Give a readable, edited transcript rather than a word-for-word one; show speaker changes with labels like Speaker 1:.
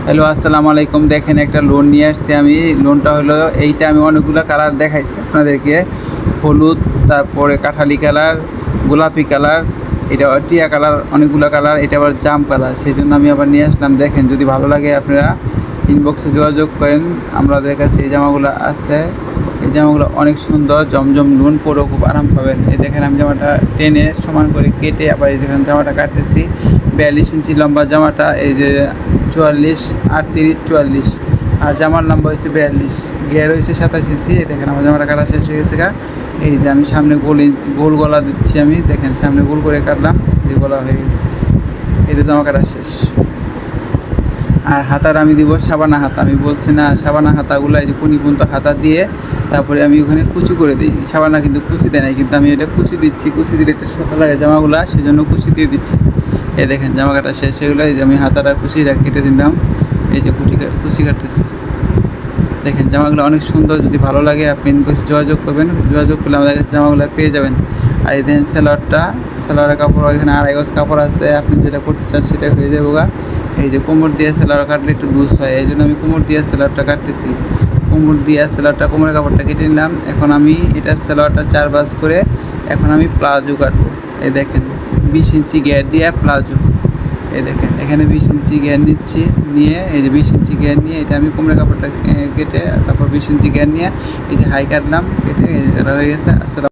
Speaker 1: Hello, আসসালামু আলাইকুম। দেখেন একটা লোন নিয়ে আসছি আমি। লোনটা হলো এইটা, আমি অনেকগুলো কালার দেখাইছি আপনাদেরকে। হলুদ, তারপরে কাঠালি কালার, গোলাপি কালার, এটা টিয়া কালার, অনেকগুলো কালার, এটা আবার জাম কালার। সেই জন্য আমি আবার নিয়ে আসলাম। দেখেন, যদি ভালো লাগে আপনারা ইনবক্সে যোগাযোগ করেন। আমাদের কাছে এই জামাগুলো আছে। এই জামাগুলো অনেক সুন্দর, জমজম লোন, পরেও খুব আরাম পাবেন। এই দেখেন, আমি জামাটা টেনে সমান করে কেটে আবার এই দেখেন জামাটা কাটতেছি। 42 ইঞ্চি লম্বা জামাটা, এই যে 44, 38, 44, আর জামার লম্বা হয়েছে 42, গিয়ার হয়েছে 27 ইঞ্চি। এই দেখেন আমার জামাটা কাটা শেষ হয়ে গেছে গা। এই যে আমি সামনে গোল গলা দিচ্ছি আমি। দেখেন সামনে গোল করে কাটলাম, এই গলা হয়ে গেছে। এই যে জামা কাটা শেষ। আর হাতার আমি দিব সাবানা হাতা। আমি বলছি না, সাবানা হাতাগুলো এই যে কুনি পর্যন্ত হাতা দিয়ে তারপরে আমি ওখানে কুচি করে দিই। সাবানা কিন্তু কুচি দেয় নাই, কিন্তু আমি এটা কুচি দিচ্ছি। কুচি দিলে একটু সাদা লাগে জামাগুলো, সেই জন্য কুচি দিয়ে দিচ্ছি। এই দেখেন জামা কাটা শেষ হয়ে গেলো। এই যে আমি হাতাটা কুচিটা কেটে দিলাম। এই যে কুচি কাটতেছি। দেখেন জামাগুলো অনেক সুন্দর। যদি ভালো লাগে আপনি ইনবক্সে যোগাযোগ করবেন। যোগাযোগ করলে আমাদের কাছে জামাগুলো পেয়ে যাবেন। আর এই দেখেন সেলোয়ারের কাপড়, এখানে 2.5 গজ কাপড় আছে। আপনি যেটা করতে চান সেটা হয়ে যাবে গা। এই যে কোমর দিয়ে সেলোয়ার কাটলে একটু লুজ হয়, এই জন্য আমি কোমর দিয়ে সেলোয়ারটা কাটতেছি। কোমর দিয়ে সেলোয়ারটা, কোমরের কাপড়টা কেটে নিলাম। এখন আমি এটা সেলোয়ারটা 4 ভাঁজ করে এখন আমি প্লাজো কাটবো। এই দেখেন 20 ইঞ্চি গিয়ার দিয়ে প্লাজো। এই দেখেন এখানে 20 ইঞ্চি গিয়ার নিচ্ছি, নিয়ে এই যে 20 ইঞ্চি গিয়ার নিয়ে এটা আমি কোমরের কাপড়টা কেটে তারপর 20 ইঞ্চি গিয়ার নিয়ে এই যে হাই কাটলাম, কেটে এটা হয়ে গেছে। আসলে